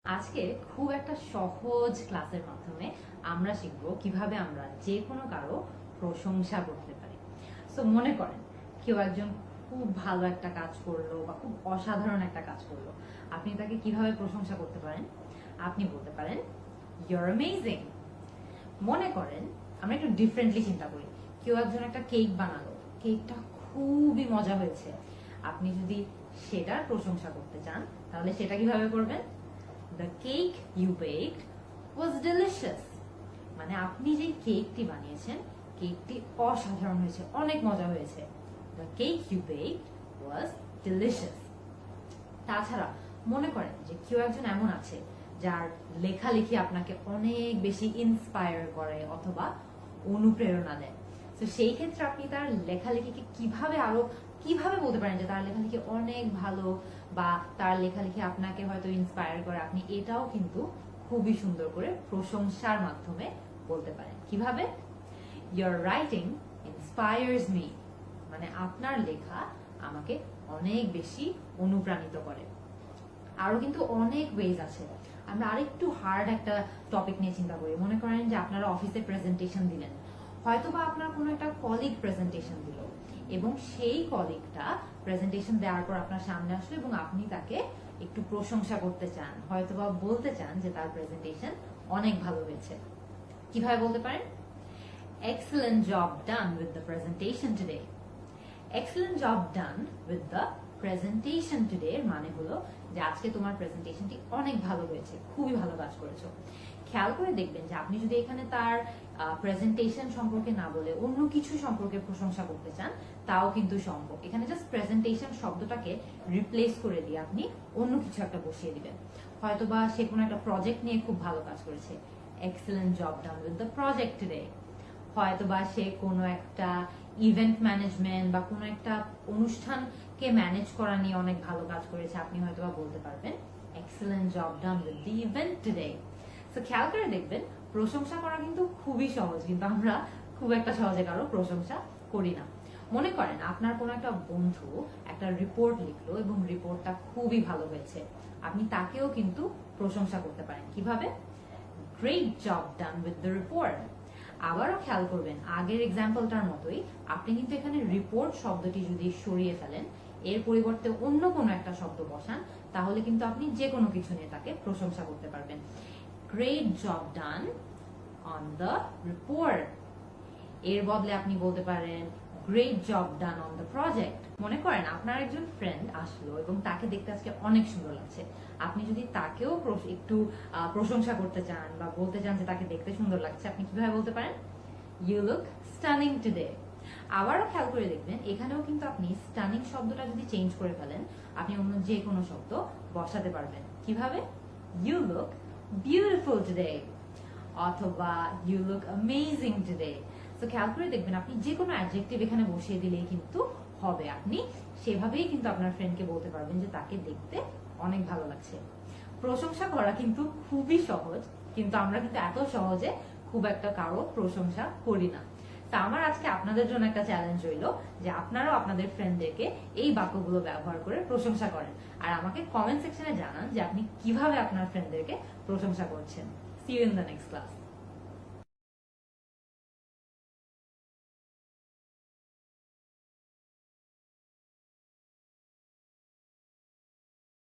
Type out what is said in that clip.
আজকে খুব একটা সহজ ক্লাসের মাধ্যমে আমরা শিখবো কিভাবে আমরা যে কোনো কারো প্রশংসা করতে পারি। সো মনে করেন কেউ একজন খুব ভালো একটা কাজ করলো বা খুব অসাধারণ একটা কাজ করলো, আপনি তাকে কিভাবে প্রশংসা করতে পারেন? আপনি বলতে পারেন ইউর অ্যামেজিং। মনে করেন আমরা একটু ডিফারেন্টলি চিন্তা করি, কেউ একজন একটা কেক বানালো, কেকটা খুবই মজা হয়েছে, আপনি যদি সেটার প্রশংসা করতে চান তাহলে সেটা কিভাবে করবেন? The cake you baked was delicious. মানে আপনি যে কেকটি বানিয়েছেন, কেকটি অসাধারণ হয়েছে, অনেক মজা হয়েছে। The cake you baked was delicious. তাছাড়া মনে করেন যে কেউ একজন এমন আছে যার লেখালেখি আপনাকে অনেক বেশি ইন্সপায়ার করে অথবা অনুপ্রেরণা দেয়। তো সেই ক্ষেত্রে আপনি তার লেখালেখিকে কিভাবে বলতে পারেন যে তার লেখালেখি অনেক ভালো বা তার লেখালেখি আপনাকে হয়তো ইন্সপায়ার করে, আপনি এটাও কিন্তু খুবই সুন্দর করে প্রশংসার মাধ্যমে বলতে পারেন। কিভাবে? Your writing inspires me. মানে আপনার লেখা আমাকে অনেক বেশি অনুপ্রাণিত করে। আরো কিন্তু অনেক ওয়েজ আছে। আমরা আরেকটু হার্ড একটা টপিক নিয়ে চিন্তা করি। মনে করেন যে আপনারা অফিসে প্রেজেন্টেশন দিলেন, হয়তোবা আপনার কোনো একটা কলিগ প্রেজেন্টেশন দিল এবং সেই কলিগটা প্রেজেন্টেশন দেওয়ার পর আপনার সামনে আসলো এবং আপনি তাকে একটু প্রশংসা করতে চান, হয়তোবা বলতে চান যে তার প্রেজেন্টেশন অনেক ভালো হয়েছে। কিভাবে বলতে পারেন? Excellent job done with the presentation today. Excellent job done with the presentation today এর মানে হলো যে আজকে তোমার প্রেজেন্টেশনটি অনেক ভালো হয়েছে, খুবই ভালো কাজ করেছো। খেয়াল করে দেখবেন যে আপনি যদি এখানে তার প্রেজেন্টেশন সম্পর্কে না বলে অন্য কিছু সম্পর্কে প্রশংসা করতে চান তাও কিন্তু সম্ভব। এখানে জাস্ট প্রেজেন্টেশন শব্দটাকে রিপ্লেস করে দিয়ে আপনি অন্য কিছু একটা বসিয়ে দিবেন। হয়তোবা সে কোনো একটা প্রজেক্ট নিয়ে খুব ভালো কাজ করেছে, excellent job done with the project today. হয়তোবা সে কোনো একটা ইভেন্ট ম্যানেজমেন্ট বা কোনো একটা অনুষ্ঠানকে ম্যানেজ করা নিয়ে অনেক ভালো কাজ করেছে, আপনি হয়তোবা বলতে পারবেন excellent job done with the event today. তো খেয়াল করে দেখবেন প্রশংসা করা কিন্তু খুবই সহজ, কিন্তু আমরা খুব একটা সহজে কারো প্রশংসা করি না। মনে করেন আপনার কোনো একটা বন্ধু একটা রিপোর্ট লিখলো এবং রিপোর্টটা খুবই ভালো হয়েছে, আপনি তাকেও কিন্তু প্রশংসা করতে পারেন। কিভাবে? Great job done with the report. আবারও খেয়াল করবেন আগের এক্সাম্পলটার মতোই আপনি কিন্তু এখানে রিপোর্ট শব্দটি যদি সরিয়ে ফেলেন, এর পরিবর্তে অন্য কোনো একটা শব্দ বসান, তাহলে কিন্তু আপনি যে কোনো কিছু নিয়ে তাকে প্রশংসা করতে পারবেন। Great job done on the report এর বদলে আপনি বলতে পারেন great job done on the project. মনে করেন আপনার একজন ফ্রেন্ড আসলো এবং তাকে দেখতে আজকে অনেক সুন্দর লাগছে, আপনি যদি তাকেও একটু প্রশংসা করতে চান বা বলতে চান যে তাকে দেখতে সুন্দর লাগছে, আপনি কিভাবে বলতে পারেন? You look stunning today. আবারও খেয়াল করে দেখবেন এখানেও কিন্তু আপনি স্টানিং শব্দটা যদি চেঞ্জ করে ফেলেন, আপনি অন্য যে কোনো শব্দ বসাতে পারবেন। কিভাবে? ইউ লুক বিউটিফুল টুডে অথবা ইউ লুক অ্যামেজিং টুডে। তো খেয়াল করে দেখবেন আপনি যে কোনো অ্যাডজেক্টিভ এখানে বসিয়ে দিলেই কিন্তু হবে, আপনি সেভাবেই কিন্তু আপনার ফ্রেন্ডকে বলতে পারবেন যে তাকে দেখতে অনেক ভালো লাগছে। প্রশংসা করা কিন্তু খুবই সহজ, কিন্তু আমরা কিন্তু এত সহজে খুব একটা কারো প্রশংসা করি না। তা আমার আজকে আপনাদের জন্য একটা চ্যালেঞ্জ রইলো যে আপনারাও আপনাদের ফ্রেন্ডদেরকে এই বাক্যগুলো ব্যবহার করে প্রশংসা করেন, আর আমাকে কমেন্ট সেকশনে জানান যে আপনি কিভাবে আপনার ফ্রেন্ডদেরকে প্রশংসা করছেন। See you in the next class.